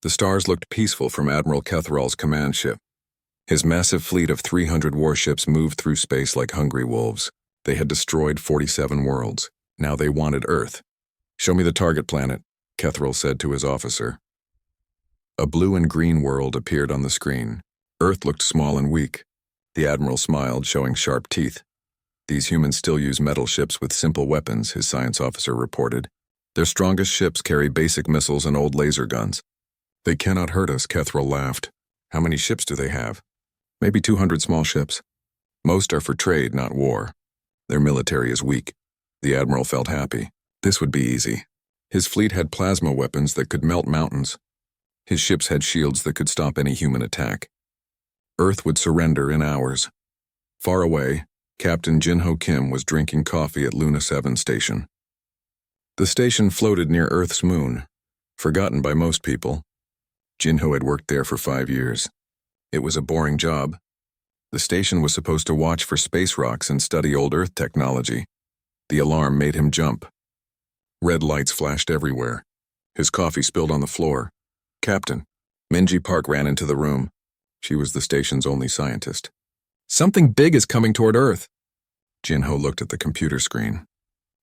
The stars looked peaceful from Admiral Kethral's command ship. His massive fleet of 300 warships moved through space like hungry wolves. They had destroyed 47 worlds. Now they wanted Earth. "Show me the target planet," Kethral said to his officer. A blue and green world appeared on the screen. Earth looked small and weak. The Admiral smiled, showing sharp teeth. "These humans still use metal ships with simple weapons," his science officer reported. "Their strongest ships carry basic missiles and old laser guns." "They cannot hurt us," Kethral laughed. "How many ships do they have?" "Maybe 200 small ships. Most are for trade, not war. Their military is weak." The Admiral felt happy. This would be easy. His fleet had plasma weapons that could melt mountains. His ships had shields that could stop any human attack. Earth would surrender in hours. Far away, Captain Jinho Kim was drinking coffee at Luna 7 station. The station floated near Earth's moon, forgotten by most people. Jinho had worked there for 5 years. It was a boring job. The station was supposed to watch for space rocks and study old Earth technology. The alarm made him jump. Red lights flashed everywhere. His coffee spilled on the floor. "Captain." Minji Park ran into the room. She was the station's only scientist. "Something big is coming toward Earth." Jinho looked at the computer screen.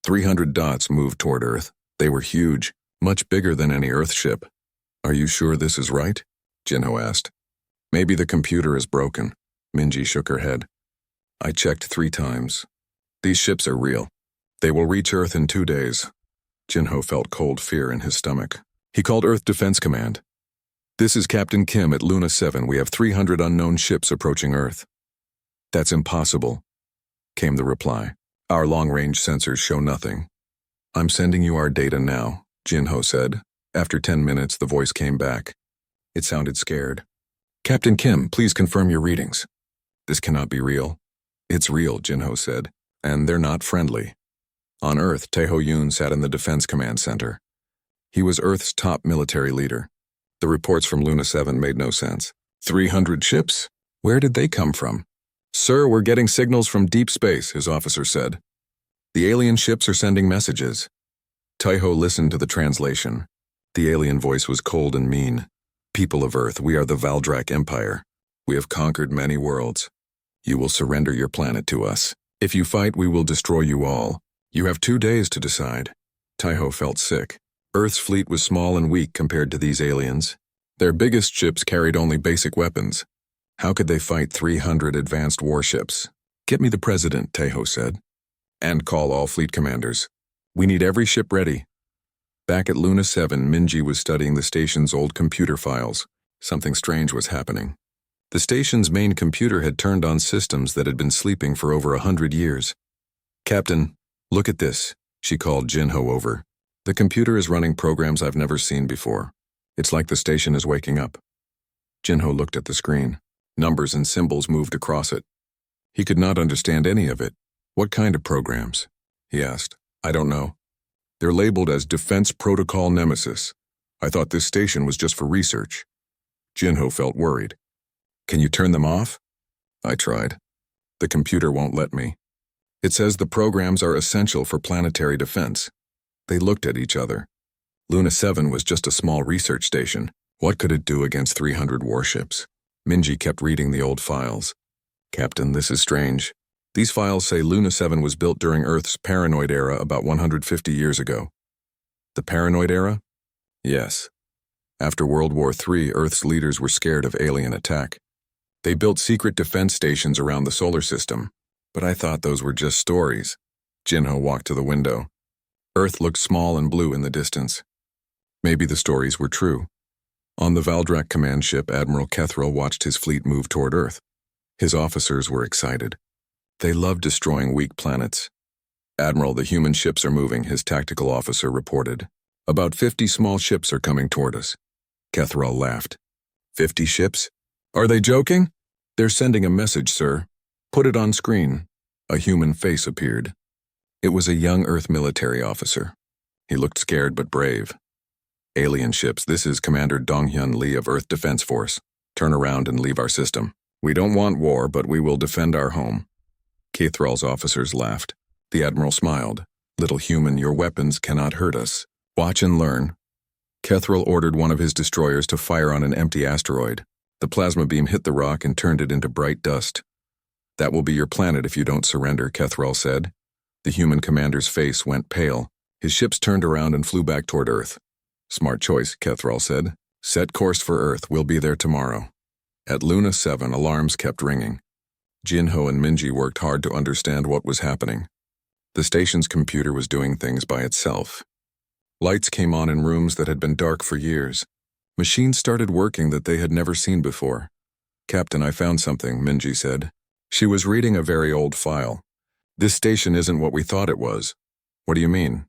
300 dots moved toward Earth. They were huge, much bigger than any Earth ship. "Are you sure this is right?" Jinho asked. "Maybe the computer is broken." Minji shook her head. "I checked 3 times. These ships are real. They will reach Earth in 2 days." Jinho felt cold fear in his stomach. He called Earth Defense Command. "This is Captain Kim at Luna 7. We have 300 unknown ships approaching Earth." "That's impossible," came the reply. "Our long-range sensors show nothing." "I'm sending you our data now," Jinho said. After 10 minutes, the voice came back. It sounded scared. "Captain Kim, please confirm your readings." "This cannot be real." "It's real," Jinho said. "And they're not friendly." On Earth, Taeho Yoon sat in the Defense Command Center. He was Earth's top military leader. The reports from Luna 7 made no sense. 300 ships? Where did they come from? "Sir, we're getting signals from deep space," his officer said. "The alien ships are sending messages." Taeho listened to the translation. The alien voice was cold and mean. "People of Earth, we are the Valdrak Empire. We have conquered many worlds. You will surrender your planet to us. If you fight, we will destroy you all. You have 2 days to decide." Taeho felt sick. Earth's fleet was small and weak compared to these aliens. Their biggest ships carried only basic weapons. How could they fight 300 advanced warships? "Get me the president," Taeho said. "And call all fleet commanders. We need every ship ready." Back at Luna 7, Minji was studying the station's old computer files. Something strange was happening. The station's main computer had turned on systems that had been sleeping for over 100 years. "Captain, look at this," she called Jinho over. "The computer is running programs I've never seen before. It's like the station is waking up." Jinho looked at the screen. Numbers and symbols moved across it. He could not understand any of it. "What kind of programs?" he asked. "I don't know. They're labeled as Defense Protocol Nemesis. I thought this station was just for research." Jinho felt worried. "Can you turn them off?" "I tried. The computer won't let me. It says the programs are essential for planetary defense." They looked at each other. Luna 7 was just a small research station. What could it do against 300 warships? Minji kept reading the old files. "Captain, this is strange. These files say Luna 7 was built during Earth's paranoid era about 150 years ago." "The paranoid era?" "Yes. After World War III, Earth's leaders were scared of alien attack. They built secret defense stations around the solar system. But I thought those were just stories." Jinho walked to the window. Earth looked small and blue in the distance. Maybe the stories were true. On the Valdrak command ship, Admiral Kethral watched his fleet move toward Earth. His officers were excited. They loved destroying weak planets. "Admiral, the human ships are moving," his tactical officer reported. "About 50 small ships are coming toward us." Kethral laughed. 50 ships? Are they joking?" "They're sending a message, sir." "Put it on screen." A human face appeared. It was a young Earth military officer. He looked scared but brave. "Alien ships, this is Commander Donghyun Lee of Earth Defense Force. Turn around and leave our system. We don't want war, but we will defend our home." Kethral's officers laughed. The Admiral smiled. "Little human, your weapons cannot hurt us. Watch and learn." Kethril ordered one of his destroyers to fire on an empty asteroid. The plasma beam hit the rock and turned it into bright dust. "That will be your planet if you don't surrender," Kethril said. The human commander's face went pale. His ships turned around and flew back toward Earth. "Smart choice," Kethril said. "Set course for Earth. We'll be there tomorrow." At Luna 7, alarms kept ringing. Jinho and Minji worked hard to understand what was happening. The station's computer was doing things by itself. Lights came on in rooms that had been dark for years. Machines started working that they had never seen before. "Captain, I found something," Minji said. She was reading a very old file. "This station isn't what we thought it was." "What do you mean?"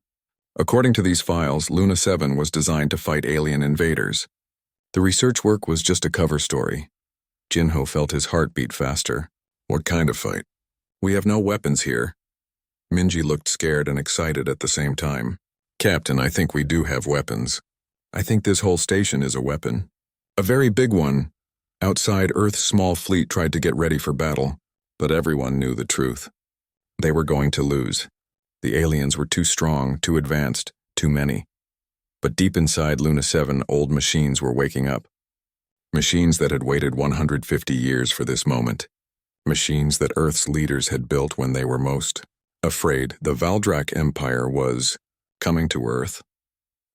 "According to these files, Luna 7 was designed to fight alien invaders. The research work was just a cover story." Jinho felt his heart beat faster. "What kind of fight?" "We have no weapons here." Minji looked scared and excited at the same time. "Captain, I think we do have weapons. I think this whole station is a weapon. A very big one." Outside, Earth's small fleet tried to get ready for battle, but everyone knew the truth. They were going to lose. The aliens were too strong, too advanced, too many. But deep inside Luna 7, old machines were waking up. Machines that had waited 150 years for this moment. Machines that Earth's leaders had built when they were most afraid the Valdrak Empire was coming to Earth.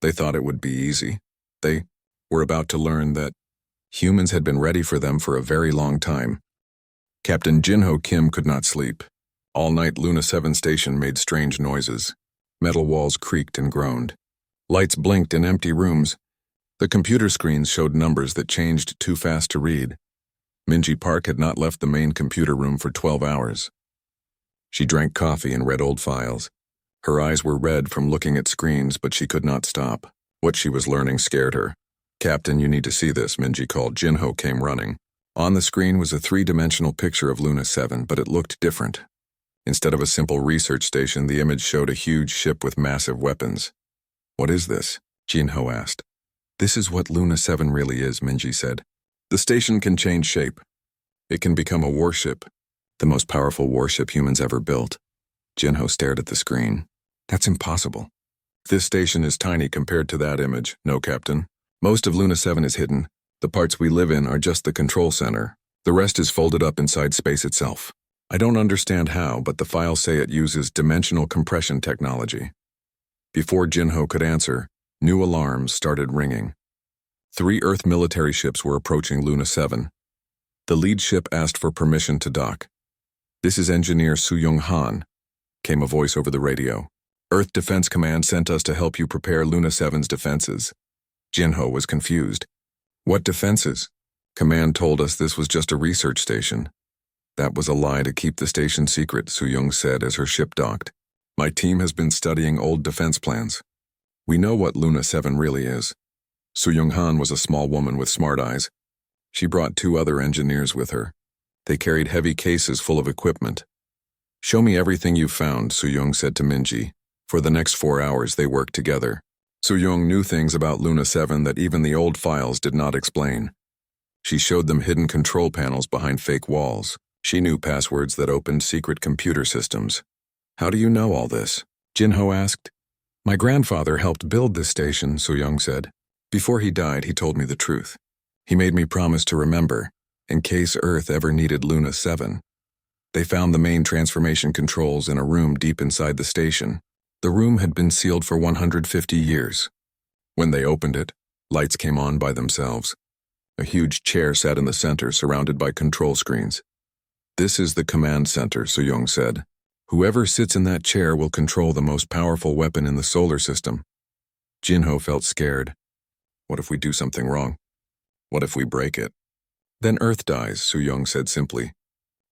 They thought it would be easy. They were about to learn that humans had been ready for them for a very long time. Captain Jinho Kim could not sleep. All night, Luna 7 station made strange noises. Metal walls creaked and groaned. Lights blinked in empty rooms. The computer screens showed numbers that changed too fast to read. Minji Park had not left the main computer room for 12 hours. She drank coffee and read old files. Her eyes were red from looking at screens, but she could not stop. What she was learning scared her. "Captain, you need to see this," Minji called. Jinho came running. On the screen was a three-dimensional picture of Luna 7, but it looked different. Instead of a simple research station, the image showed a huge ship with massive weapons. "What is this?" Jinho asked. "This is what Luna 7 really is," Minji said. "The station can change shape. It can become a warship, the most powerful warship humans ever built." Jinho stared at the screen. "That's impossible." "This station is tiny compared to that image." "No, Captain. Most of Luna 7 is hidden. The parts we live in are just the control center. The rest is folded up inside space itself. I don't understand how, but the files say it uses dimensional compression technology." Before Jinho could answer, new alarms started ringing. 3 Earth military ships were approaching Luna 7. The lead ship asked for permission to dock. "This is Engineer Soo-Young Han," came a voice over the radio. "Earth Defense Command sent us to help you prepare Luna 7's defenses." Jinho was confused. "What defenses?" "Command told us this was just a research station." "That was a lie to keep the station secret," Soo-Young said as her ship docked. "My team has been studying old defense plans. We know what Luna 7 really is." Soo-Young Han was a small woman with smart eyes. She brought 2 other engineers with her. They carried heavy cases full of equipment. "Show me everything you've found," Soo-Young said to Minji. For the next 4 hours they worked together. Soo-Young knew things about Luna 7 that even the old files did not explain. She showed them hidden control panels behind fake walls. She knew passwords that opened secret computer systems. "How do you know all this?" Jinho asked. "My grandfather helped build this station," Soo-Young said. "Before he died, he told me the truth. He made me promise to remember, in case Earth ever needed Luna 7. They found the main transformation controls in a room deep inside the station. The room had been sealed for 150 years. When they opened it, lights came on by themselves. A huge chair sat in the center, surrounded by control screens. "This is the command center," Soo-Young said. "Whoever sits in that chair will control the most powerful weapon in the solar system." Jinho felt scared. What if we do something wrong? What if we break it? "Then Earth dies," Soo-Young said simply.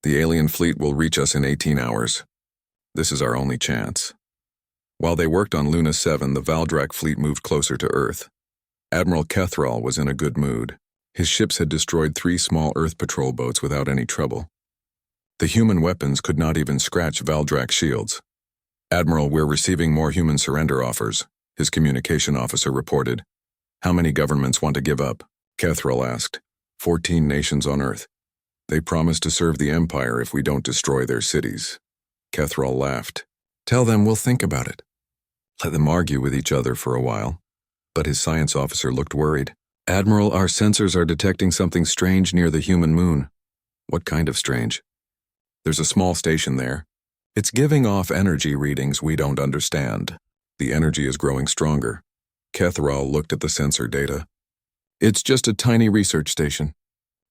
"The alien fleet will reach us in 18 hours. This is our only chance." While they worked on Luna 7, the Valdrak fleet moved closer to Earth. Admiral Kethril was in a good mood. His ships had destroyed 3 small Earth patrol boats without any trouble. The human weapons could not even scratch Valdrak shields. "Admiral, we're receiving more human surrender offers," his communication officer reported. "How many governments want to give up?" Kethril asked. 14 nations on Earth. They promise to serve the Empire if we don't destroy their cities. Kethril laughed. "Tell them we'll think about it. Let them argue with each other for a while. But his science officer looked worried. "Admiral, our sensors are detecting something strange near the human moon." "What kind of strange?" "There's a small station there. It's giving off energy readings we don't understand. The energy is growing stronger." Kethral looked at the sensor data. "It's just a tiny research station.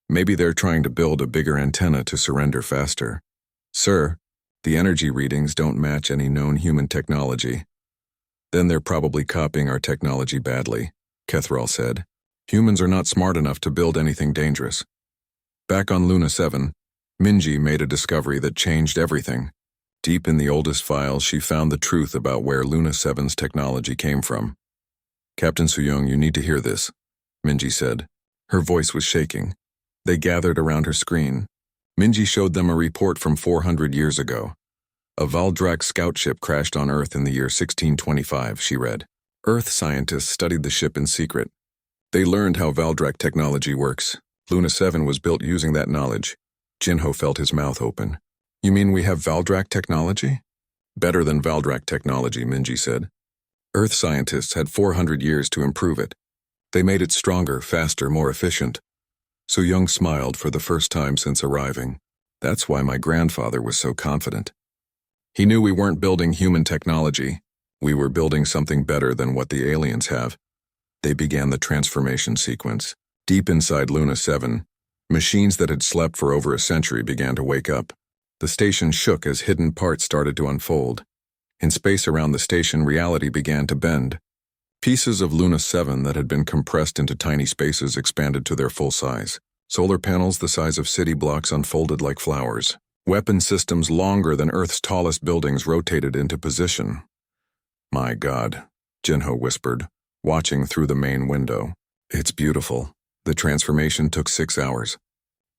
Maybe they're trying to build a bigger antenna to surrender faster." "Sir, the energy readings don't match any known human technology." "Then they're probably copying our technology badly," Kethral said. "Humans are not smart enough to build anything dangerous." Back on Luna 7, Minji made a discovery that changed everything. Deep in the oldest files, she found the truth about where Luna 7's technology came from. "Captain Suyong, you need to hear this," Minji said. Her voice was shaking. They gathered around her screen. Minji showed them a report from 400 years ago. "A Valdrak scout ship crashed on Earth in the year 1625, she read. Earth scientists studied the ship in secret. They learned how Valdrak technology works. Luna 7 was built using that knowledge. Jinho felt his mouth open. "You mean we have Valdrak technology?" "Better than Valdrak technology," Minji said. "Earth scientists had 400 years to improve it. They made it stronger, faster, more efficient." Soo-young smiled for the first time since arriving. "That's why my grandfather was so confident. He knew we weren't building human technology. We were building something better than what the aliens have." They began the transformation sequence. Deep inside Luna 7, machines that had slept for over a century began to wake up. The station shook as hidden parts started to unfold. In space around the station, reality began to bend. Pieces of Luna 7 that had been compressed into tiny spaces expanded to their full size. Solar panels the size of city blocks unfolded like flowers. Weapon systems longer than Earth's tallest buildings rotated into position. "My God," Jinho whispered, watching through the main window. "It's beautiful." The transformation took 6 hours.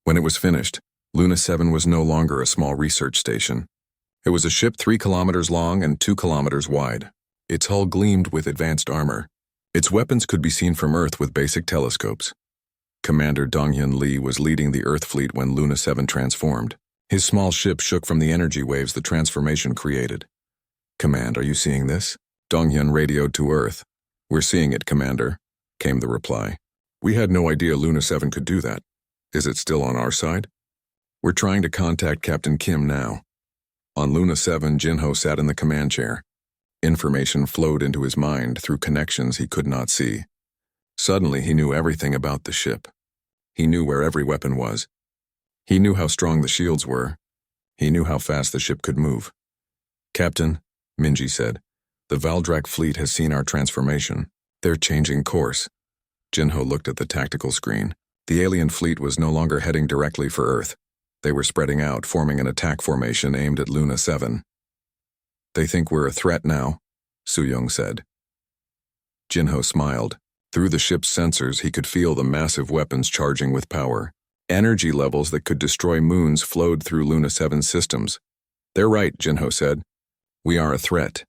When it was finished, Luna 7 was no longer a small research station. It was a ship 3 kilometers long and 2 kilometers wide. Its hull gleamed with advanced armor. Its weapons could be seen from Earth with basic telescopes. Commander Donghyun Lee was leading the Earth fleet when Luna 7 transformed. His small ship shook from the energy waves the transformation created. "Command, are you seeing this?" Donghyun radioed to Earth. "We're seeing it, Commander," came the reply. "We had no idea Luna 7 could do that. Is it still on our side?" "We're trying to contact Captain Kim now." On Luna 7, Jinho sat in the command chair. Information flowed into his mind through connections he could not see. Suddenly, he knew everything about the ship. He knew where every weapon was. He knew how strong the shields were. He knew how fast the ship could move. "Captain," Minji said, "the Valdrak fleet has seen our transformation. They're changing course." Jinho looked at the tactical screen. The alien fleet was no longer heading directly for Earth. They were spreading out, forming an attack formation aimed at Luna 7. "They think we're a threat now," Soo-young said. Jinho smiled. Through the ship's sensors, he could feel the massive weapons charging with power. Energy levels that could destroy moons flowed through Luna 7's systems. "They're right," Jinho said. "We are a threat."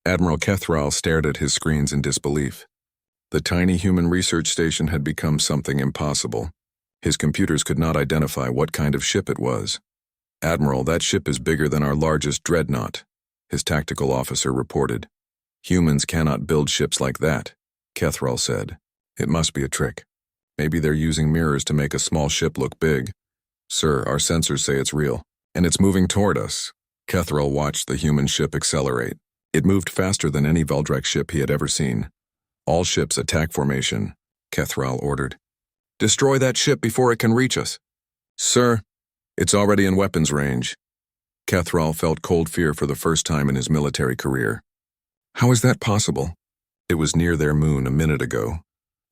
Admiral Kethral stared at his screens in disbelief. The tiny human research station had become something impossible. His computers could not identify what kind of ship it was. "Admiral, that ship is bigger than our largest dreadnought," his tactical officer reported. "Humans cannot build ships like that," Kethral said. "It must be a trick. Maybe they're using mirrors to make a small ship look big." "Sir, our sensors say it's real, and it's moving toward us." Kethral watched the human ship accelerate. It moved faster than any Valdrak ship he had ever seen. "All ships attack formation," Kethral ordered. "Destroy that ship before it can reach us." "Sir, it's already in weapons range." Kethral felt cold fear for the first time in his military career. "How is that possible?" "It was near their moon a minute ago."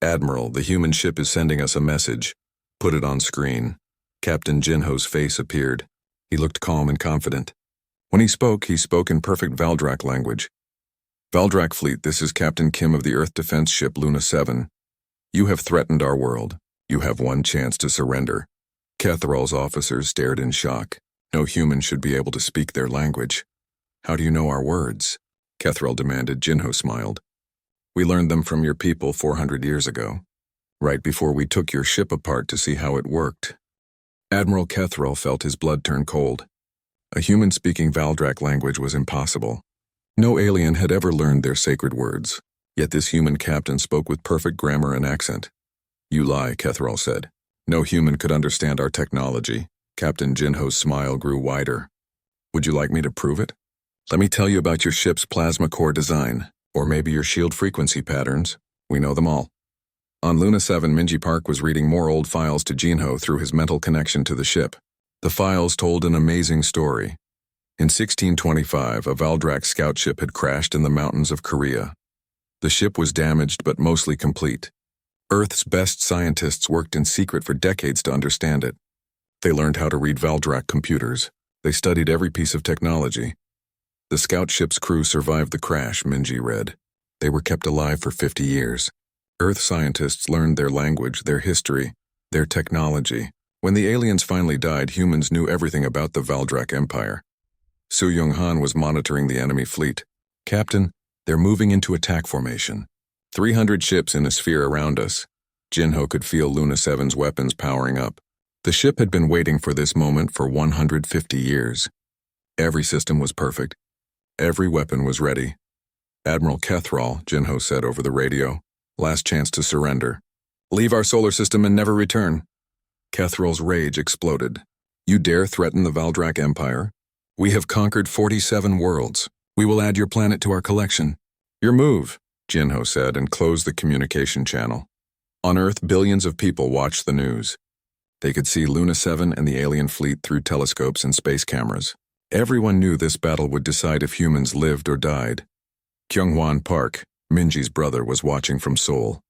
"Admiral, the human ship is sending us a message. Put it on screen." Captain Jinho's face appeared. He looked calm and confident. When he spoke in perfect Valdrak language. "Valdrak fleet, this is Captain Kim of the Earth defense ship Luna 7. You have threatened our world. You have one chance to surrender." Kethral's officers stared in shock. No human should be able to speak their language. "How do you know our words?" Kethral demanded. Jinho smiled. "We learned them from your people 400 years ago, right before we took your ship apart to see how it worked." Admiral Kethral felt his blood turn cold. A human speaking Valdrak language was impossible. No alien had ever learned their sacred words. Yet this human captain spoke with perfect grammar and accent. You lie, Kethral said. No human could understand our technology. Captain Jinho's smile grew wider. Would you like me to prove it? Let me tell you about your ship's plasma core design, or maybe your shield frequency patterns. We know them all. On Luna 7, Minji Park was reading more old files to Jinho through his mental connection to the ship. The files told an amazing story. In 1625, a Valdrak scout ship had crashed in the mountains of Korea. The ship was damaged but mostly complete. Earth's best scientists worked in secret for decades to understand it. They learned how to read Valdrak computers. They studied every piece of technology. The scout ship's crew survived the crash, Minji read. They were kept alive for 50 years. Earth scientists learned their language, their history, their technology. When the aliens finally died, humans knew everything about the Valdrak Empire. Su Young-han was monitoring the enemy fleet. Captain, they're moving into attack formation. 300 ships in a sphere around us. Jinho could feel Luna 7's weapons powering up. The ship had been waiting for this moment for 150 years. Every system was perfect. Every weapon was ready. Admiral Kethral, Jinho said over the radio. Last chance to surrender. Leave our solar system and never return. Kethral's rage exploded. You dare threaten the Valdrak Empire? We have conquered 47 worlds. We will add your planet to our collection. Your move, Jinho said and closed the communication channel. On Earth, billions of people watched the news. They could see Luna 7 and the alien fleet through telescopes and space cameras. Everyone knew this battle would decide if humans lived or died. Kyunghwan Park, Minji's brother, was watching from Seoul.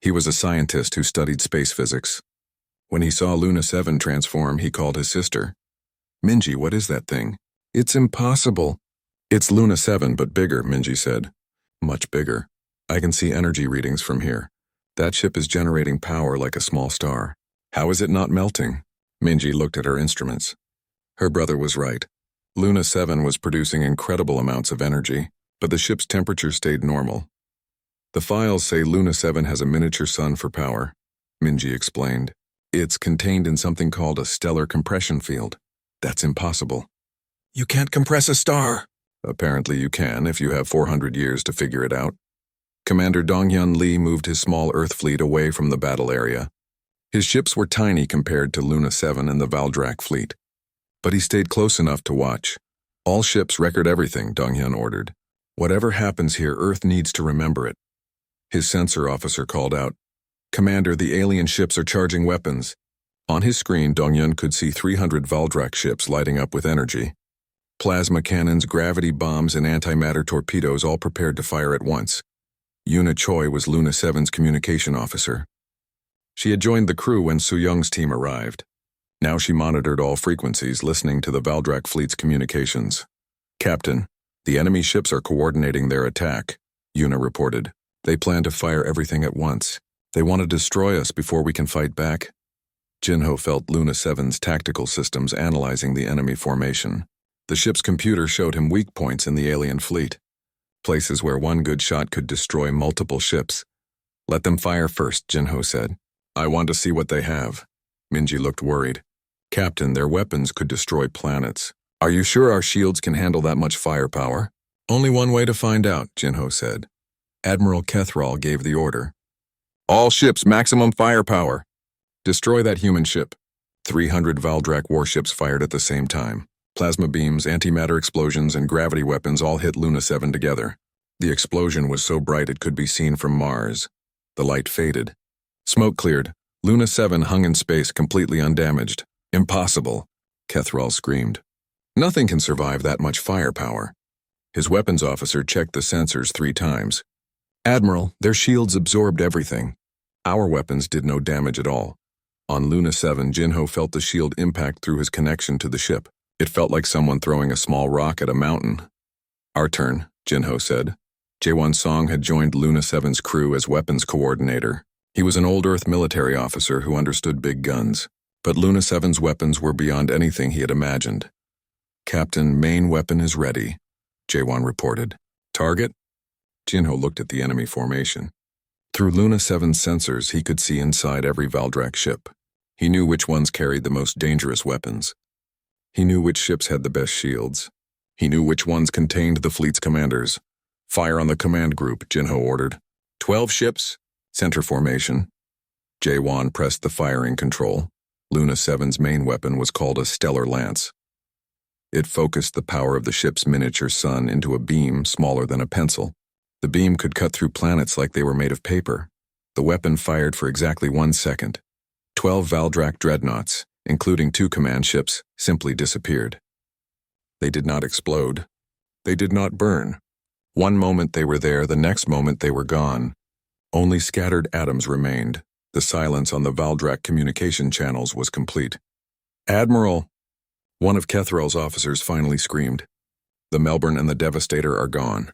He was a scientist who studied space physics. When he saw Luna 7 transform, he called his sister. Minji, what is that thing? It's impossible. It's Luna 7, but bigger, Minji said. Much bigger. I can see energy readings from here. That ship is generating power like a small star. How is it not melting? Minji looked at her instruments. Her brother was right. Luna 7 was producing incredible amounts of energy, but the ship's temperature stayed normal. The files say Luna 7 has a miniature sun for power, Minji explained. It's contained in something called a stellar compression field. That's impossible. You can't compress a star. Apparently you can if you have 400 years to figure it out. Commander Donghyun Lee moved his small Earth fleet away from the battle area. His ships were tiny compared to Luna 7 and the Valdrak fleet. But he stayed close enough to watch. All ships record everything, Donghyun ordered. Whatever happens here, Earth needs to remember it. His sensor officer called out, Commander, the alien ships are charging weapons. On his screen, Donghyun could see 300 Valdrak ships lighting up with energy. Plasma cannons, gravity bombs, and antimatter torpedoes all prepared to fire at once. Yuna Choi was Luna 7's communication officer. She had joined the crew when Soo-young's team arrived. Now she monitored all frequencies, listening to the Valdrak fleet's communications. Captain, the enemy ships are coordinating their attack, Yuna reported. They plan to fire everything at once. They want to destroy us before we can fight back. Jinho felt Luna 7's tactical systems analyzing the enemy formation. The ship's computer showed him weak points in the alien fleet. Places where one good shot could destroy multiple ships. Let them fire first, Jinho said. I want to see what they have. Minji looked worried. Captain, their weapons could destroy planets. Are you sure our shields can handle that much firepower? Only one way to find out, Jinho said. Admiral Kethral gave the order. All ships, maximum firepower. Destroy that human ship. 300 Valdrak warships fired at the same time. Plasma beams, antimatter explosions, and gravity weapons all hit Luna 7 together. The explosion was so bright it could be seen from Mars. The light faded. Smoke cleared. Luna 7 hung in space completely undamaged. Impossible, Kethral screamed. Nothing can survive that much firepower. His weapons officer checked the sensors 3 times. Admiral, their shields absorbed everything. Our weapons did no damage at all. On Luna 7, Jinho felt the shield impact through his connection to the ship. It felt like someone throwing a small rock at a mountain. Our turn, Jinho said. Jaewon Song had joined Luna 7's crew as weapons coordinator. He was an old Earth military officer who understood big guns. But Luna 7's weapons were beyond anything he had imagined. Captain, main weapon is ready, Jaewon reported. Target? Jinho looked at the enemy formation. Through Luna 7's sensors, he could see inside every Valdrak ship. He knew which ones carried the most dangerous weapons. He knew which ships had the best shields. He knew which ones contained the fleet's commanders. Fire on the command group, Jinho ordered. 12 ships, center formation. J1 pressed the firing control. Luna 7's main weapon was called a stellar lance. It focused the power of the ship's miniature sun into a beam smaller than a pencil. The beam could cut through planets like they were made of paper. The weapon fired for exactly 1 second. 12 Valdrak dreadnoughts, including 2 command ships, simply disappeared. They did not explode. They did not burn. One moment they were there, the next moment they were gone. Only scattered atoms remained. The silence on the Valdrak communication channels was complete. "Admiral!" One of Kethral's officers finally screamed. "The Melbourne and the Devastator are gone.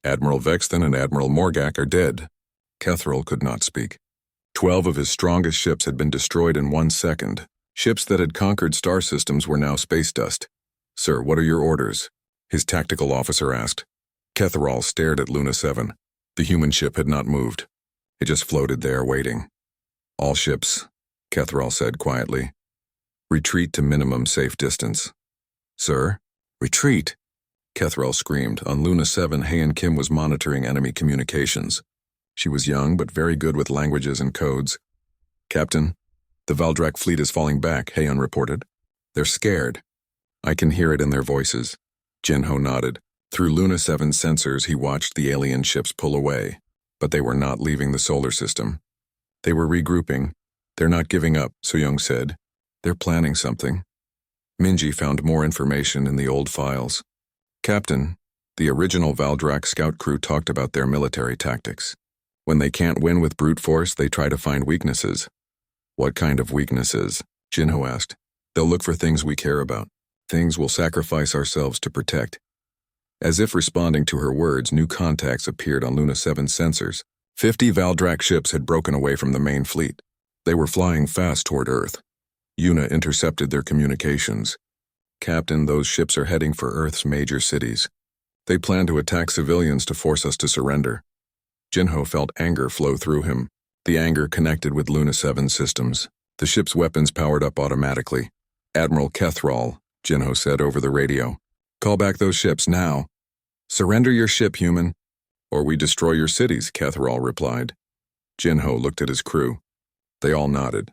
Admiral Vexton and Admiral Morgak are dead." Kethral could not speak. 12 of his strongest ships had been destroyed in 1 second. Ships that had conquered star systems were now space dust. "Sir, what are your orders?" his tactical officer asked. Kethral stared at Luna 7. The human ship had not moved. It just floated there, waiting. "All ships," Kethral said quietly. "Retreat to minimum safe distance." "Sir?" "Retreat!" Kethral screamed. On Luna 7, Heian Kim was monitoring enemy communications. She was young, but very good with languages and codes. "Captain, the Valdrak fleet is falling back," Heian reported. "They're scared. I can hear it in their voices." Jinho nodded. Through Luna 7's sensors, he watched the alien ships pull away, but they were not leaving the solar system. They were regrouping. "They're not giving up," Soyoung said. "They're planning something." Minji found more information in the old files. "Captain, the original Valdrak scout crew talked about their military tactics. When they can't win with brute force, they try to find weaknesses." "What kind of weaknesses?" Jinho asked. "They'll look for things we care about. Things we'll sacrifice ourselves to protect." As if responding to her words, new contacts appeared on Luna 7's sensors. 50 Valdrak ships had broken away from the main fleet. They were flying fast toward Earth. Yuna intercepted their communications. "Captain, those ships are heading for Earth's major cities. They plan to attack civilians to force us to surrender." Jinho felt anger flow through him. The anger connected with Luna 7's systems. The ship's weapons powered up automatically. "Admiral Kethral," Jinho said over the radio. "Call back those ships now." "Surrender your ship, human, or we destroy your cities," Kethral replied. Jinho looked at his crew. They all nodded.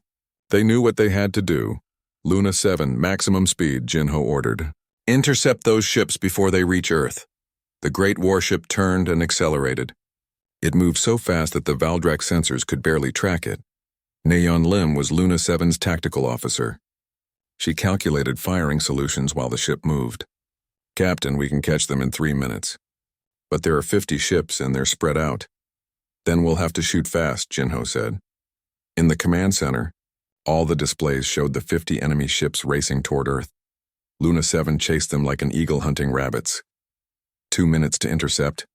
They knew what they had to do. "Luna 7, maximum speed," Jinho ordered. "Intercept those ships before they reach Earth." The great warship turned and accelerated. It moved so fast that the Valdrak sensors could barely track it. Nayeon Lim was Luna 7's tactical officer. She calculated firing solutions while the ship moved. "Captain, we can catch them in 3 minutes. But there are 50 ships and they're spread out." "Then we'll have to shoot fast," Jinho said. In the command center, all the displays showed the 50 enemy ships racing toward Earth. Luna 7 chased them like an eagle hunting rabbits. 2 minutes to intercept,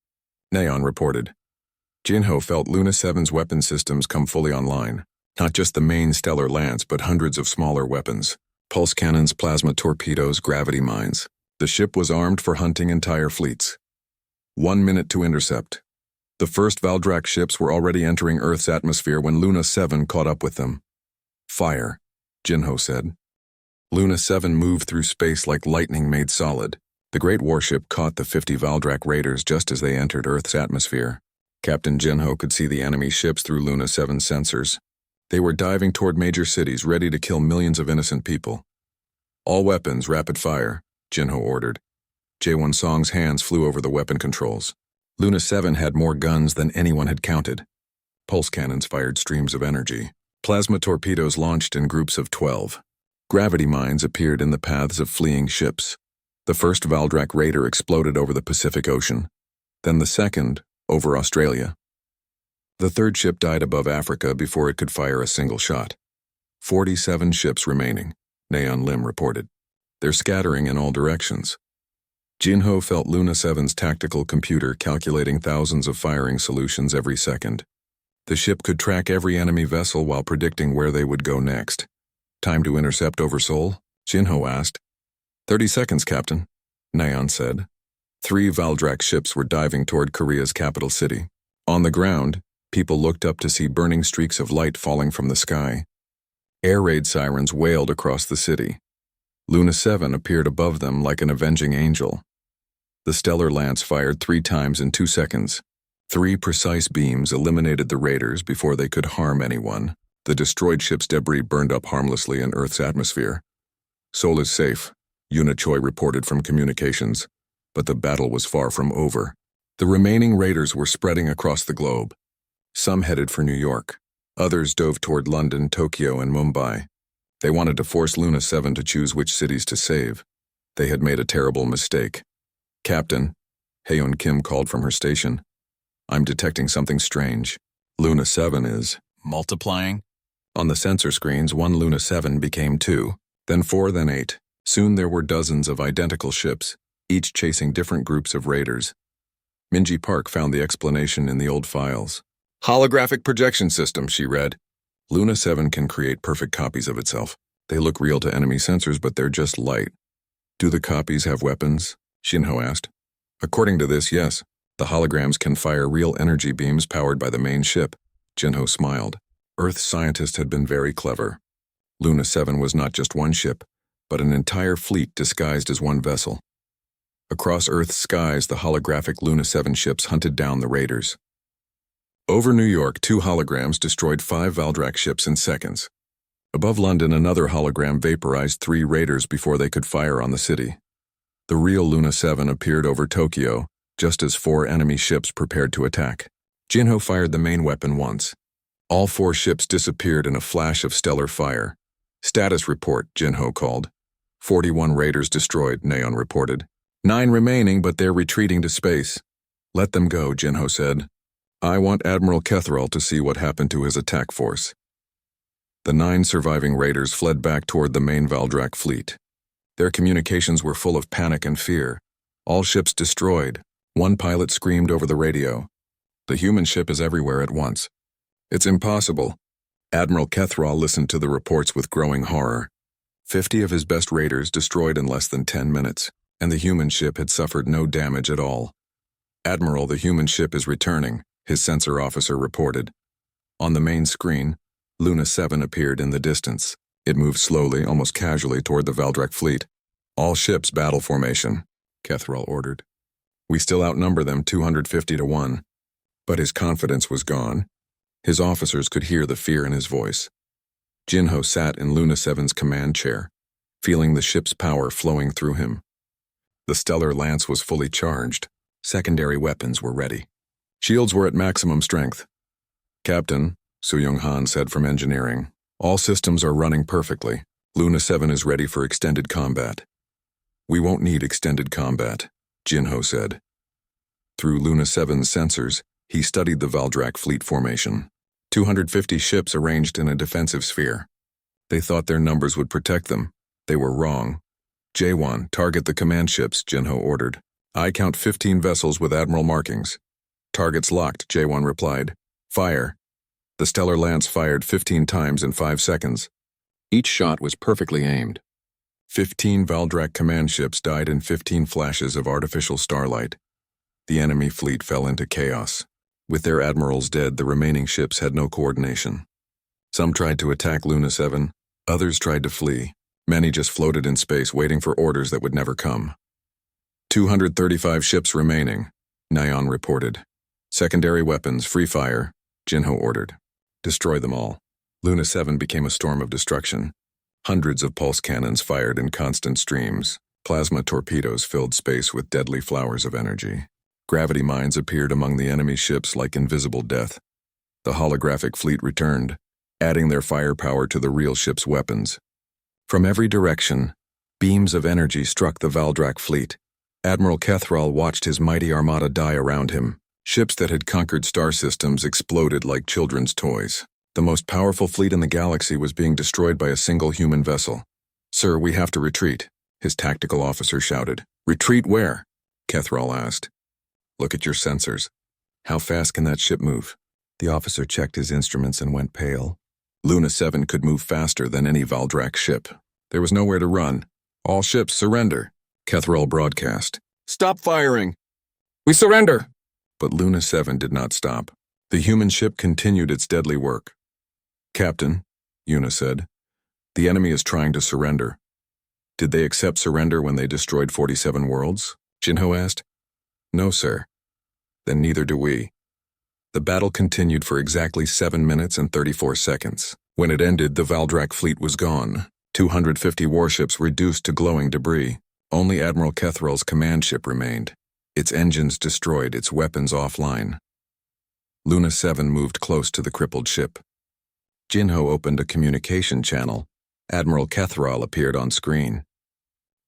Nayeon reported. Jinho felt Luna 7's weapon systems come fully online. Not just the main stellar lance, but hundreds of smaller weapons. Pulse cannons, plasma torpedoes, gravity mines. The ship was armed for hunting entire fleets. 1 minute to intercept. The first Valdrak ships were already entering Earth's atmosphere when Luna 7 caught up with them. "Fire," Jinho said. Luna 7 moved through space like lightning made solid. The great warship caught the 50 Valdrak raiders just as they entered Earth's atmosphere. Captain Jinho could see the enemy ships through Luna 7's sensors. They were diving toward major cities, ready to kill millions of innocent people. "All weapons, rapid fire," Jinho ordered. Jae-Won Song's hands flew over the weapon controls. Luna 7 had more guns than anyone had counted. Pulse cannons fired streams of energy. Plasma torpedoes launched in groups of 12. Gravity mines appeared in the paths of fleeing ships. The first Valdrak raider exploded over the Pacific Ocean. Then the second, over Australia. The third ship died above Africa before it could fire a single shot. 47 ships remaining, Nayeon Lim reported. They're scattering in all directions. Jinho felt Luna 7's tactical computer calculating thousands of firing solutions every second. The ship could track every enemy vessel while predicting where they would go next. "Time to intercept over Seoul?" Jinho asked. 30 seconds, Captain," Nayeon said. 3 Valdrak ships were diving toward Korea's capital city. On the ground, people looked up to see burning streaks of light falling from the sky. Air raid sirens wailed across the city. Luna 7 appeared above them like an avenging angel. The stellar lance fired 3 times in 2 seconds. 3 precise beams eliminated the raiders before they could harm anyone. The destroyed ship's debris burned up harmlessly in Earth's atmosphere. Seoul is safe, Yuna Choi reported from communications, but the battle was far from over. The remaining raiders were spreading across the globe. Some headed for New York. Others dove toward London, Tokyo, and Mumbai. They wanted to force Luna 7 to choose which cities to save. They had made a terrible mistake. Captain, Haeun Kim called from her station. I'm detecting something strange. Luna 7 is multiplying. On the sensor screens, one Luna 7 became 2, then 4, then 8. Soon there were dozens of identical ships, each chasing different groups of raiders. Minji Park found the explanation in the old files. Holographic projection system, she read. Luna 7 can create perfect copies of itself. They look real to enemy sensors, but they're just light. Do the copies have weapons? Shinho asked. According to this, yes. The holograms can fire real energy beams powered by the main ship. Jinho smiled. Earth scientists had been very clever. Luna 7 was not just one ship, but an entire fleet disguised as one vessel. Across Earth's skies, the holographic Luna 7 ships hunted down the raiders. Over New York, 2 holograms destroyed 5 Valdrak ships in seconds. Above London, another hologram vaporized 3 raiders before they could fire on the city. The real Luna 7 appeared over Tokyo, just as 4 enemy ships prepared to attack. Jinho fired the main weapon once. All 4 ships disappeared in a flash of stellar fire. Status report, Jinho called. 41 raiders destroyed, Neon reported. 9 remaining, but they're retreating to space. Let them go, Jinho said. I want Admiral Kethrall to see what happened to his attack force. The 9 surviving raiders fled back toward the main Valdrak fleet. Their communications were full of panic and fear. All ships destroyed. One pilot screamed over the radio. The human ship is everywhere at once. It's impossible. Admiral Kethrall listened to the reports with growing horror. 50 of his best raiders destroyed in less than 10 minutes, and the human ship had suffered no damage at all. Admiral, the human ship is returning, his sensor officer reported. On the main screen, Luna 7 appeared in the distance. It moved slowly, almost casually, toward the Valdrak fleet. All ships battle formation, Kethrall ordered. We still outnumber them 250 to 1. But his confidence was gone. His officers could hear the fear in his voice. Jinho sat in Luna 7's command chair, feeling the ship's power flowing through him. The stellar lance was fully charged. Secondary weapons were ready. Shields were at maximum strength. Captain, Soo-Young Han said from engineering, all systems are running perfectly. Luna 7 is ready for extended combat. We won't need extended combat, Jinho said. Through Luna 7's sensors, he studied the Valdrak fleet formation. 250 ships arranged in a defensive sphere. They thought their numbers would protect them. They were wrong. J1, target the command ships, Jinho ordered. I count 15 vessels with admiral markings. Targets locked, J1 replied. Fire. The stellar lance fired 15 times in 5 seconds. Each shot was perfectly aimed. 15 Valdrak command ships died in 15 flashes of artificial starlight. The enemy fleet fell into chaos. With their admirals dead, the remaining ships had no coordination. Some tried to attack Luna 7, others tried to flee. Many just floated in space waiting for orders that would never come. 235 ships remaining, Nyan reported. Secondary weapons, free fire, Jinho ordered. Destroy them all. Luna 7 became a storm of destruction. Hundreds of pulse cannons fired in constant streams. Plasma torpedoes filled space with deadly flowers of energy. Gravity mines appeared among the enemy ships like invisible death. The holographic fleet returned, adding their firepower to the real ship's weapons. From every direction, beams of energy struck the Valdrak fleet. Admiral Kethrall watched his mighty armada die around him. Ships that had conquered star systems exploded like children's toys. The most powerful fleet in the galaxy was being destroyed by a single human vessel. Sir, we have to retreat, his tactical officer shouted. Retreat where? Kethrall asked. Look at your sensors. How fast can that ship move? The officer checked his instruments and went pale. Luna 7 could move faster than any Valdrak ship. There was nowhere to run. All ships surrender, Kethrall broadcast. Stop firing! We surrender! But Luna 7 did not stop. The human ship continued its deadly work. Captain, Yuna said, the enemy is trying to surrender. Did they accept surrender when they destroyed 47 worlds? Jinho asked. No, sir. Then neither do we. The battle continued for exactly 7 minutes and 34 seconds. When it ended, the Valdrak fleet was gone. 250 warships reduced to glowing debris. Only Admiral Kethral's command ship remained. Its engines destroyed, its weapons offline. Luna 7 moved close to the crippled ship. Jinho opened a communication channel. Admiral Kethral appeared on screen.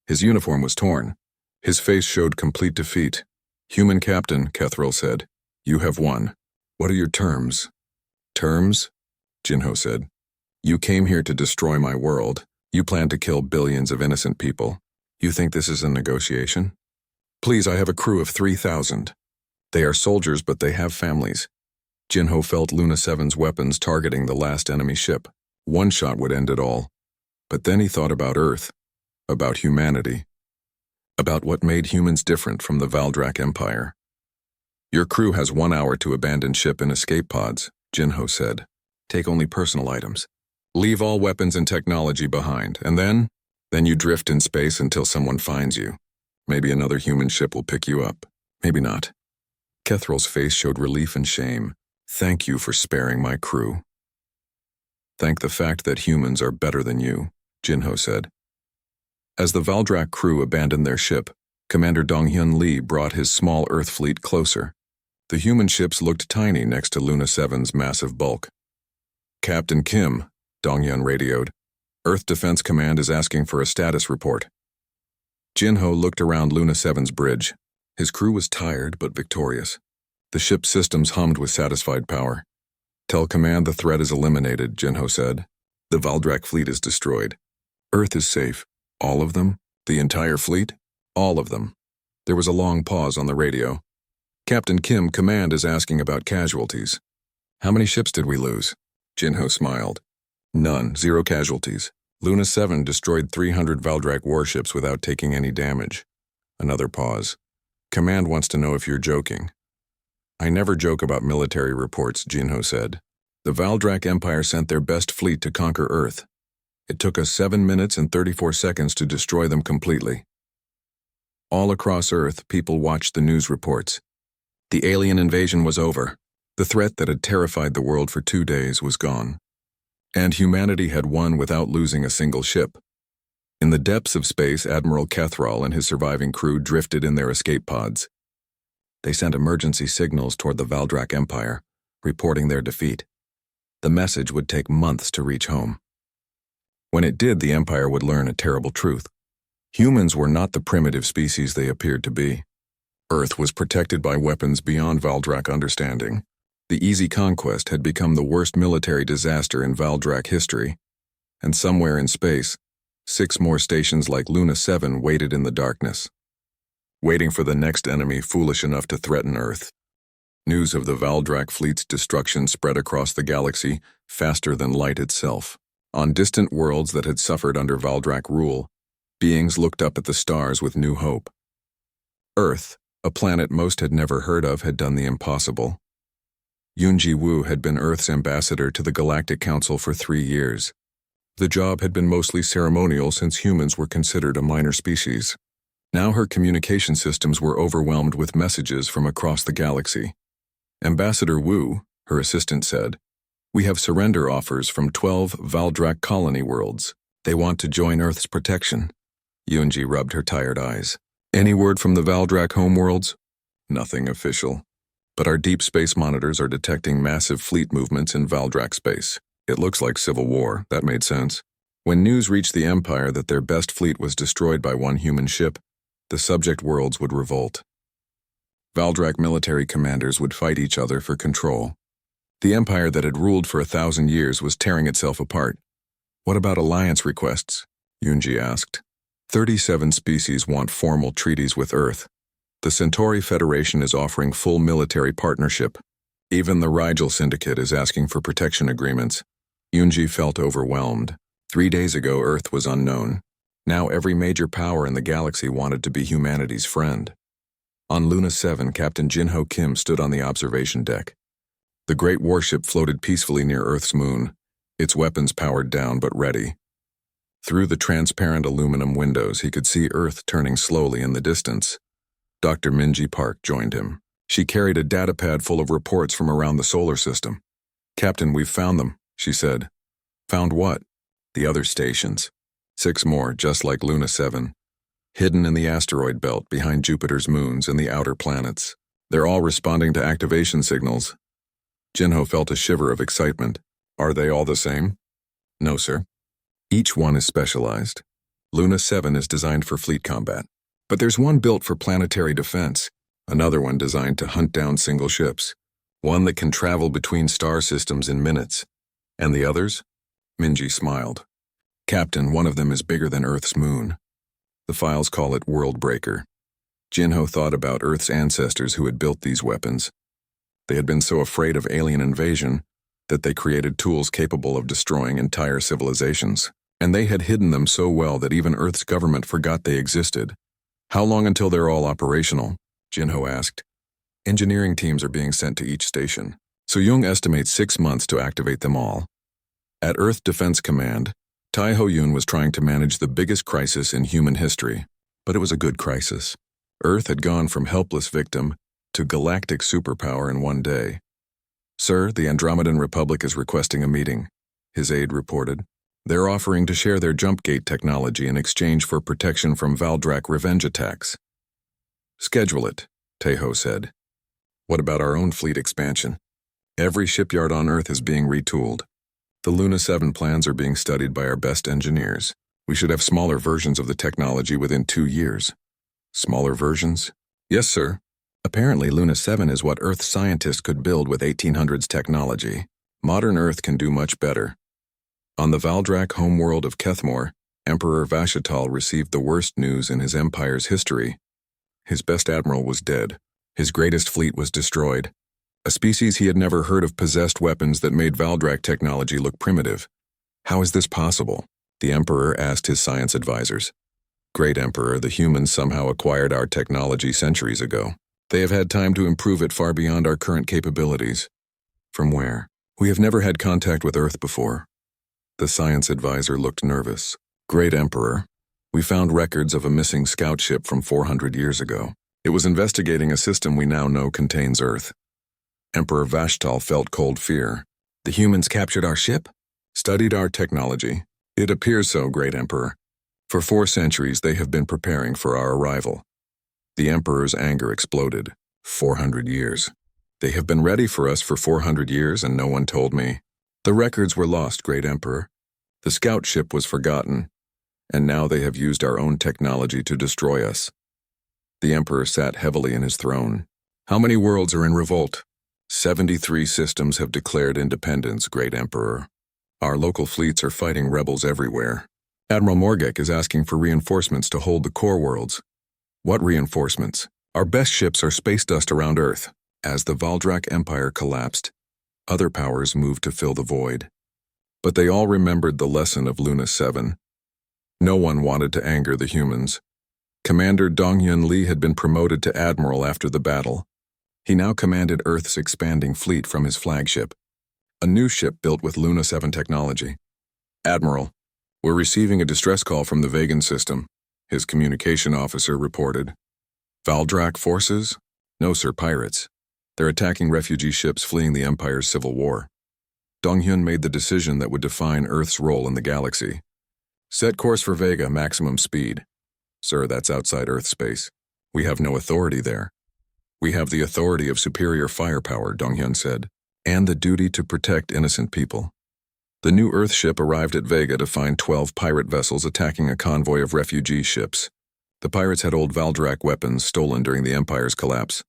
His uniform was torn. His face showed complete defeat. "Human Captain," Kethral said, "you have won. What are your terms?" "Terms?" Jinho said. "You came here to destroy my world. You plan to kill billions of innocent people. You think this is a negotiation? Please, I have a crew of 3,000. They are soldiers, but they have families." Jinho felt Luna 7's weapons targeting the last enemy ship. One shot would end it all. But then he thought about Earth, about humanity, about what made humans different from the Valdrak Empire. "Your crew has 1 hour to abandon ship in escape pods," Jinho said. "Take only personal items. Leave all weapons and technology behind, and then you drift in space until someone finds you. Maybe another human ship will pick you up. Maybe not." Kethral's face showed relief and shame. "Thank you for sparing my crew." "Thank the fact that humans are better than you," Jinho said. As the Valdrak crew abandoned their ship, Commander Donghyun Lee brought his small Earth fleet closer. The human ships looked tiny next to Luna 7's massive bulk. "Captain Kim," Donghyun radioed. "Earth Defense Command is asking for a status report." Jinho looked around Luna 7's bridge. His crew was tired but victorious. The ship's systems hummed with satisfied power. "Tell Command the threat is eliminated," Jinho said. "The Valdrak fleet is destroyed. Earth is safe. All of them? The entire fleet? All of them." There was a long pause on the radio. "Captain Kim, Command is asking about casualties." "How many ships did we lose?" Jinho smiled. "None. 0 casualties. Luna 7 destroyed 300 Valdrak warships without taking any damage." Another pause. "Command wants to know if you're joking." "I never joke about military reports," Jinho said. "The Valdrak Empire sent their best fleet to conquer Earth. It took us 7 minutes and 34 seconds to destroy them completely." All across Earth, people watched the news reports. The alien invasion was over. The threat that had terrified the world for 2 days was gone. And humanity had won without losing a single ship. In the depths of space, Admiral Kethral and his surviving crew drifted in their escape pods. They sent emergency signals toward the Valdrak Empire, reporting their defeat. The message would take months to reach home. When it did, the Empire would learn a terrible truth. Humans were not the primitive species they appeared to be. Earth was protected by weapons beyond Valdrak understanding. The easy conquest had become the worst military disaster in Valdrak history. And somewhere in space, 6 more stations like Luna 7 waited in the darkness, waiting for the next enemy foolish enough to threaten Earth. News of the Valdrak fleet's destruction spread across the galaxy faster than light itself. On distant worlds that had suffered under Valdrak rule, beings looked up at the stars with new hope. Earth, a planet most had never heard of, had done the impossible. Yoonji Woo had been Earth's ambassador to the Galactic Council for 3 years. The job had been mostly ceremonial since humans were considered a minor species. Now her communication systems were overwhelmed with messages from across the galaxy. "Ambassador Woo," her assistant said, "we have surrender offers from 12 Valdrak colony worlds. They want to join Earth's protection." Yoonji rubbed her tired eyes. "Any word from the Valdrak homeworlds?" "Nothing official. But our deep space monitors are detecting massive fleet movements in Valdrak space. It looks like civil war." That made sense. When news reached the Empire that their best fleet was destroyed by 1 human ship, the subject worlds would revolt. Valdrak military commanders would fight each other for control. The Empire that had ruled for 1,000 years was tearing itself apart. "What about alliance requests?" Yoonji asked. 37 species want formal treaties with Earth. The Centauri Federation is offering full military partnership. Even the Rigel Syndicate is asking for protection agreements. Yoonji felt overwhelmed. 3 days ago, Earth was unknown. Now every major power in the galaxy wanted to be humanity's friend. On Luna 7, Captain Jinho Kim stood on the observation deck. The great warship floated peacefully near Earth's moon, its weapons powered down but ready. Through the transparent aluminum windows, he could see Earth turning slowly in the distance. Dr. Minji Park joined him. She carried a datapad full of reports from around the solar system. "Captain, we've found them," she said. "Found what?" "The other stations. 6 more, just like Luna 7. Hidden in the asteroid belt behind Jupiter's moons and the outer planets. They're all responding to activation signals." Jinho felt a shiver of excitement. "Are they all the same?" "No, sir. Each one is specialized. Luna 7 is designed for fleet combat. But there's one built for planetary defense, another one designed to hunt down single ships, one that can travel between star systems in minutes. And the others?" Minji smiled. "Captain, one of them is bigger than Earth's moon. The files call it World Breaker." Jinho thought about Earth's ancestors who had built these weapons. They had been so afraid of alien invasion that they created tools capable of destroying entire civilizations. And they had hidden them so well that even Earth's government forgot they existed. "How long until they're all operational?" Jinho asked. "Engineering teams are being sent to each station. So Jung estimates 6 months to activate them all." At Earth Defense Command, Tai Ho-yun was trying to manage the biggest crisis in human history. But it was a good crisis. Earth had gone from helpless victim to galactic superpower in one day. "Sir, the Andromedan Republic is requesting a meeting," his aide reported. "They're offering to share their jump gate technology in exchange for protection from Valdrak revenge attacks." "Schedule it," Taeho said. "What about our own fleet expansion? Every shipyard on Earth is being retooled. The Luna 7 plans are being studied by our best engineers. We should have smaller versions of the technology within 2 years." "Smaller versions?" "Yes, sir. Apparently Luna 7 is what Earth scientists could build with 1800s technology. Modern Earth can do much better." On the Valdrak homeworld of Kethmore, Emperor Vashital received the worst news in his empire's history. His best admiral was dead. His greatest fleet was destroyed. A species he had never heard of possessed weapons that made Valdrak technology look primitive. "How is this possible?" the Emperor asked his science advisors. "Great Emperor, the humans somehow acquired our technology centuries ago. They have had time to improve it far beyond our current capabilities." "From where?" "We have never had contact with Earth before." The science advisor looked nervous. "Great Emperor, we found records of a missing scout ship from 400 years ago. It was investigating a system we now know contains Earth." Emperor Vashtal felt cold fear. "The humans captured our ship?" "Studied our technology. It appears so, Great Emperor. For 4 centuries they have been preparing for our arrival." The Emperor's anger exploded. 400 years. "They have been ready for us for 400 years and no one told me." "The records were lost, Great Emperor. The scout ship was forgotten, and now they have used our own technology to destroy us." The Emperor sat heavily in his throne. "How many worlds are in revolt?" 73 systems have declared independence, Great Emperor. Our local fleets are fighting rebels everywhere. Admiral Morgek is asking for reinforcements to hold the core worlds." "What reinforcements?" "Our best ships are space dust around Earth." As the Valdrak Empire collapsed, other powers moved to fill the void. But they all remembered the lesson of Luna 7. No one wanted to anger the humans. Commander Donghyun Lee had been promoted to admiral after the battle. He now commanded Earth's expanding fleet from his flagship, a new ship built with Luna 7 technology. "Admiral, we're receiving a distress call from the Vegan system," his communication officer reported. "Valdrak forces?" "No, sir, pirates. They're attacking refugee ships fleeing the Empire's civil war." Donghyun made the decision that would define Earth's role in the galaxy. "Set course for Vega, maximum speed." "Sir, that's outside Earth space. We have no authority there." "We have the authority of superior firepower," Donghyun said, "and the duty to protect innocent people." The new Earth ship arrived at Vega to find 12 pirate vessels attacking a convoy of refugee ships. The pirates had old Valdrak weapons stolen during the Empire's collapse.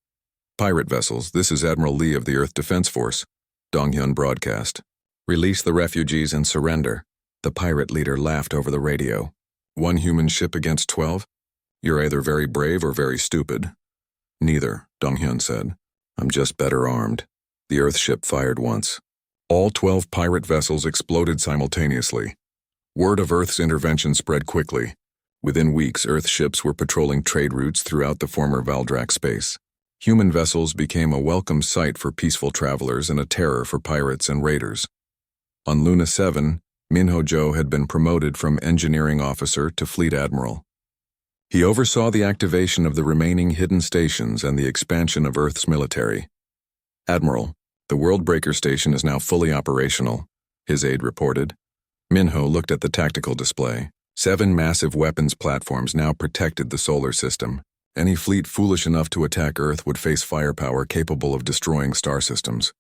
"Pirate vessels, this is Admiral Lee of the Earth Defense Force," Donghyun broadcast. "Release the refugees and surrender." The pirate leader laughed over the radio. "1 human ship against 12? You're either very brave or very stupid." "Neither," Donghyun said. "I'm just better armed." The Earth ship fired once. All 12 pirate vessels exploded simultaneously. Word of Earth's intervention spread quickly. Within weeks, Earth ships were patrolling trade routes throughout the former Valdrak space. Human vessels became a welcome sight for peaceful travelers and a terror for pirates and raiders. On Luna 7, Min Ho-jo had been promoted from engineering officer to fleet admiral. He oversaw the activation of the remaining hidden stations and the expansion of Earth's military. "Admiral, the Worldbreaker station is now fully operational," his aide reported. Minho looked at the tactical display. 7 massive weapons platforms now protected the solar system. Any fleet foolish enough to attack Earth would face firepower capable of destroying star systems.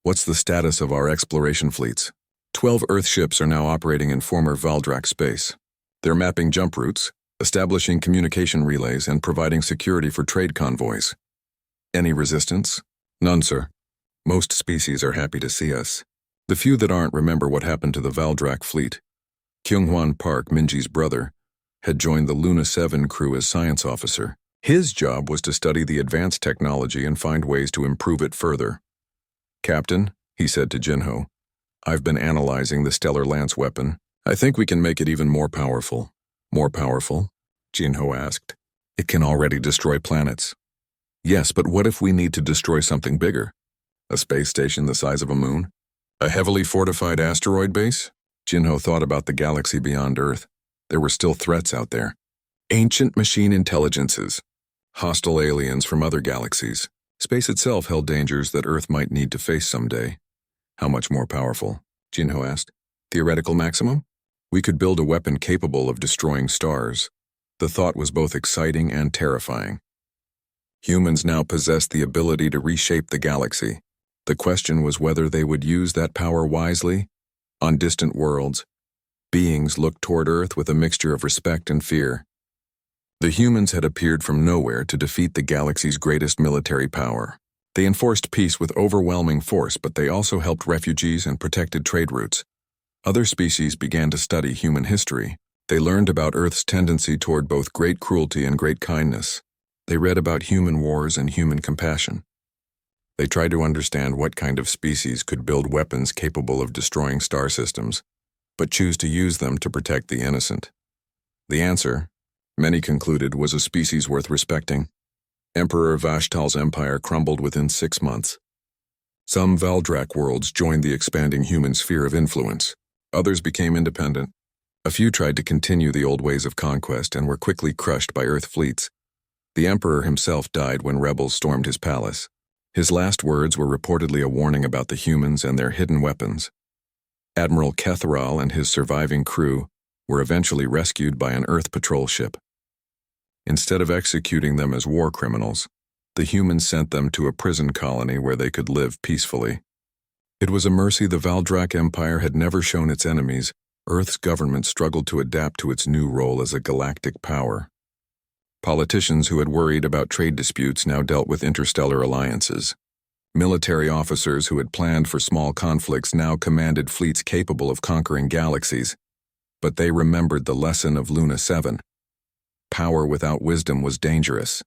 "What's the status of our exploration fleets?" 12 Earth ships are now operating in former Valdrak space. They're mapping jump routes, establishing communication relays, and providing security for trade convoys. "Any resistance?" "None, sir. Most species are happy to see us. The few that aren't remember what happened to the Valdrak fleet." Kyunghwan Park, Minji's brother, had joined the Luna 7 crew as science officer. His job was to study the advanced technology and find ways to improve it further. "Captain," he said to Jinho, "I've been analyzing the Stellar Lance weapon. I think we can make it even more powerful." "More powerful?" Jinho asked. "It can already destroy planets." "Yes, but what if we need to destroy something bigger? A space station the size of a moon? A heavily fortified asteroid base?" Jinho thought about the galaxy beyond Earth. There were still threats out there. Ancient machine intelligences. Hostile aliens from other galaxies. Space itself held dangers that Earth might need to face someday. "How much more powerful?" Jinho asked. "Theoretical maximum? We could build a weapon capable of destroying stars." The thought was both exciting and terrifying. Humans now possessed the ability to reshape the galaxy. The question was whether they would use that power wisely. On distant worlds, beings looked toward Earth with a mixture of respect and fear. The humans had appeared from nowhere to defeat the galaxy's greatest military power. They enforced peace with overwhelming force, but they also helped refugees and protected trade routes. Other species began to study human history. They learned about Earth's tendency toward both great cruelty and great kindness. They read about human wars and human compassion. They tried to understand what kind of species could build weapons capable of destroying star systems, but choose to use them to protect the innocent. The answer, many concluded, was a species worth respecting. Emperor Vashtal's empire crumbled within 6 months. Some Valdrak worlds joined the expanding human sphere of influence. Others became independent. A few tried to continue the old ways of conquest and were quickly crushed by Earth fleets. The emperor himself died when rebels stormed his palace. His last words were reportedly a warning about the humans and their hidden weapons. Admiral Kethral and his surviving crew were eventually rescued by an Earth patrol ship. Instead of executing them as war criminals, the humans sent them to a prison colony where they could live peacefully. It was a mercy the Valdrak Empire had never shown its enemies. Earth's government struggled to adapt to its new role as a galactic power. Politicians who had worried about trade disputes now dealt with interstellar alliances. Military officers who had planned for small conflicts now commanded fleets capable of conquering galaxies. But they remembered the lesson of Luna 7. Power without wisdom was dangerous.